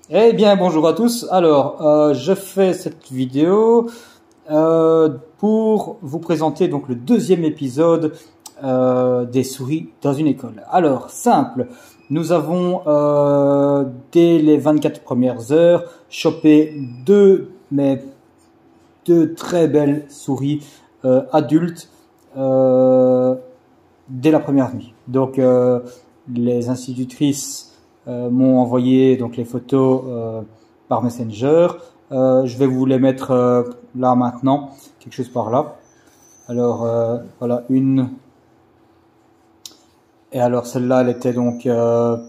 Eh bien, bonjour à tous. Alors, je fais cette vidéo pour vous présenter donc le deuxième épisode des souris dans une école. Alors, simple, nous avons dès les 24 premières heures chopé deux très belles souris adultes dès la première nuit. Donc, les institutrices m'ont envoyé donc les photos par Messenger. Je vais vous les mettre là maintenant, quelque chose par là. Alors voilà une. Et alors celle-là, elle était donc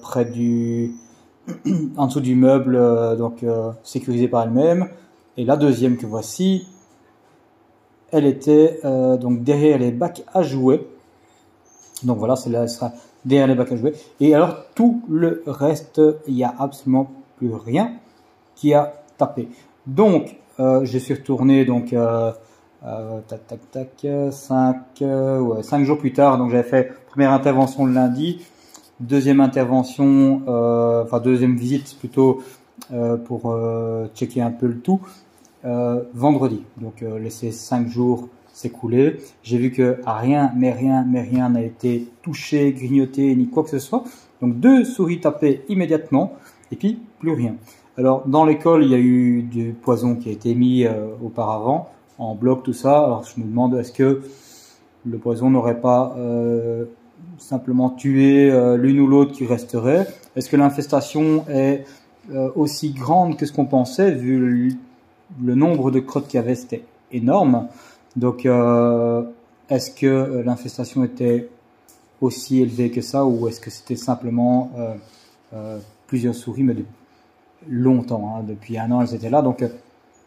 près du, en dessous du meuble, donc sécurisée par elle-même. Et la deuxième que voici, elle était donc derrière les bacs à jouets. Donc voilà, celle-là, elle sera derrière les bacs à jouets. Et alors, tout le reste, il n'y a absolument plus rien qui a tapé. Donc, je suis retourné, donc, 5 jours plus tard. Donc, j'avais fait première intervention le lundi, deuxième intervention, deuxième visite plutôt, pour checker un peu le tout, vendredi. Donc, laisser 5 jours s'écouler. J'ai vu que rien n'a été touché, grignoté, ni quoi que ce soit. Donc 2 souris tapées immédiatement, et puis plus rien. Alors dans l'école, il y a eu du poison qui a été mis auparavant, en bloc, tout ça. Alors je me demande, est-ce que le poison n'aurait pas simplement tué l'une ou l'autre qui resterait? Est-ce que l'infestation est aussi grande que ce qu'on pensait, vu le nombre de crottes qu'il y avait? C'était énorme. Donc, est-ce que l'infestation était aussi élevée que ça, ou est-ce que c'était simplement plusieurs souris, mais depuis longtemps, hein, depuis 1 an elles étaient là. Donc,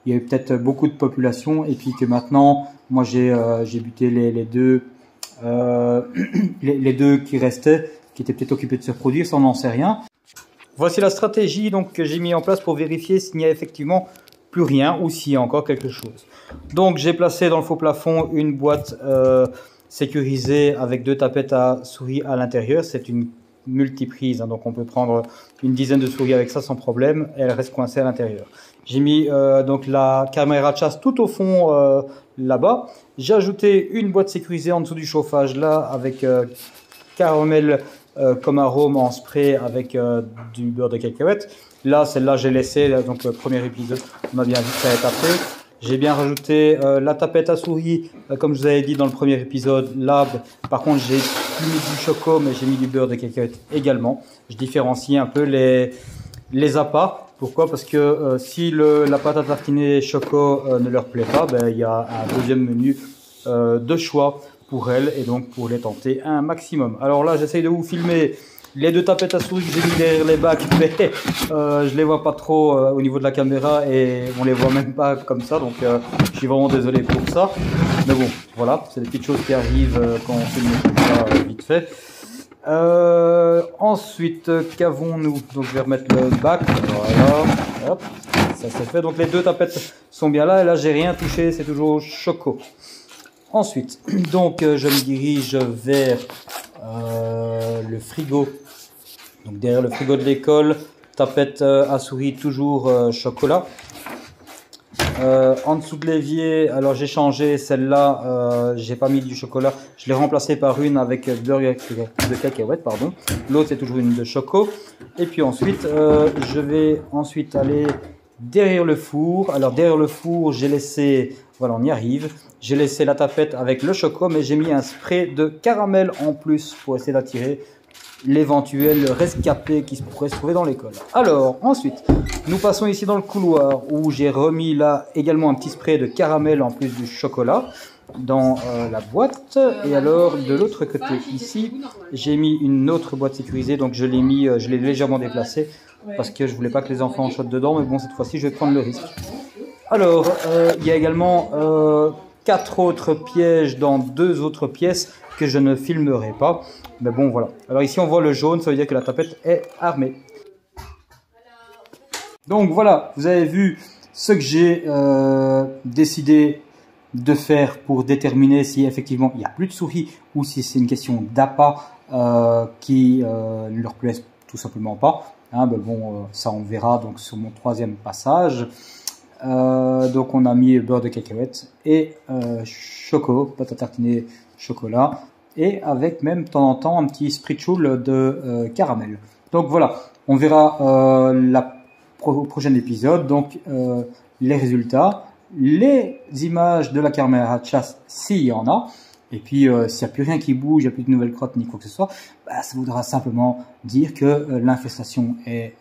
il y a eu peut-être beaucoup de population, et puis que maintenant, moi j'ai buté les deux les deux qui restaient, qui étaient peut-être occupés de se reproduire, ça on n'en sait rien. Voici la stratégie donc que j'ai mis en place pour vérifier s'il n'y a effectivement plus rien ou s'il y a encore quelque chose. Donc j'ai placé dans le faux plafond une boîte sécurisée avec 2 tapettes à souris à l'intérieur. C'est une multiprise, hein, donc on peut prendre une dizaine de souris avec ça sans problème, et elles restent coincées à l'intérieur. J'ai mis donc la caméra de chasse tout au fond là-bas. J'ai ajouté une boîte sécurisée en dessous du chauffage là, avec caramel comme arôme en spray avec du beurre de cacahuète. Là, celle-là, j'ai laissé, donc le premier épisode, on a bien vu que ça allait taper. J'ai bien rajouté la tapette à souris, comme je vous avais dit dans le premier épisode. Là, par contre, j'ai plus mis du choco, mais j'ai mis du beurre de cacahuète également. Je différencie un peu les appâts. Pourquoi? Parce que si la pâte à tartiner choco ne leur plaît pas, ben, il y a un deuxième menu de choix pour elles, et donc pour les tenter un maximum. Alors là, j'essaye de vous filmer les 2 tapettes à souris que j'ai mis derrière les bacs, mais je les vois pas trop au niveau de la caméra, et on les voit même pas comme ça, donc je suis vraiment désolé pour ça. Mais bon, voilà, c'est des petites choses qui arrivent quand on filme ça vite fait. Ensuite, qu'avons-nous? Donc je vais remettre le bac, voilà, hop, ça c'est fait. Donc les 2 tapettes sont bien là, et là j'ai rien touché, c'est toujours choco. Ensuite, donc je me dirige vers le frigo. Donc derrière le frigo de l'école, tapette à souris toujours chocolat. En dessous de l'évier, alors j'ai changé celle-là, j'ai pas mis du chocolat, je l'ai remplacé par une avec beurre de cacahuète, pardon. L'autre c'est toujours une de choco. Et puis ensuite, je vais ensuite aller derrière le four. Alors derrière le four, j'ai laissé, voilà, on y arrive. J'ai laissé la tapette avec le choco, mais j'ai mis un spray de caramel en plus pour essayer d'attirer l'éventuel rescapé qui pourrait se trouver dans l'école. Alors ensuite, nous passons ici dans le couloir où j'ai remis là également un petit spray de caramel en plus du chocolat dans la boîte. Et alors de l'autre côté ici, j'ai mis une autre boîte sécurisée, donc je l'ai légèrement déplacée parce que je voulais pas que les enfants en chotent dedans, mais bon, cette fois-ci je vais prendre le risque. Alors il y a également 4 autres pièges dans 2 autres pièces que je ne filmerai pas. Mais bon, voilà. Alors ici, on voit le jaune, ça veut dire que la tapette est armée. Donc voilà, vous avez vu ce que j'ai décidé de faire pour déterminer si effectivement il n'y a plus de souris ou si c'est une question d'appât qui ne leur plaise tout simplement pas. Hein, ben bon, ça on verra donc sur mon troisième passage. Donc on a mis beurre de cacahuète et choco, pâte à tartiner chocolat, et avec même de temps en temps un petit spritzoul de caramel. Donc voilà, on verra au prochain épisode donc les résultats, les images de la caméra de chasse s'il y en a. Et puis, s'il n'y a plus rien qui bouge, il n'y a plus de nouvelles crottes ni quoi que ce soit, bah, ça voudra simplement dire que l'infestation est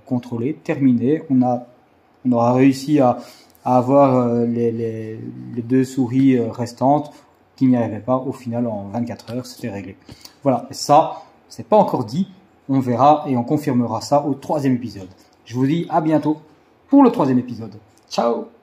contrôlée, terminée. On aura réussi à avoir les 2 souris restantes qui n'y arrivaient pas. Au final, en 24 heures, c'était réglé. Voilà, et ça, c'est pas encore dit. On verra et on confirmera ça au 3e épisode. Je vous dis à bientôt pour le 3e épisode. Ciao!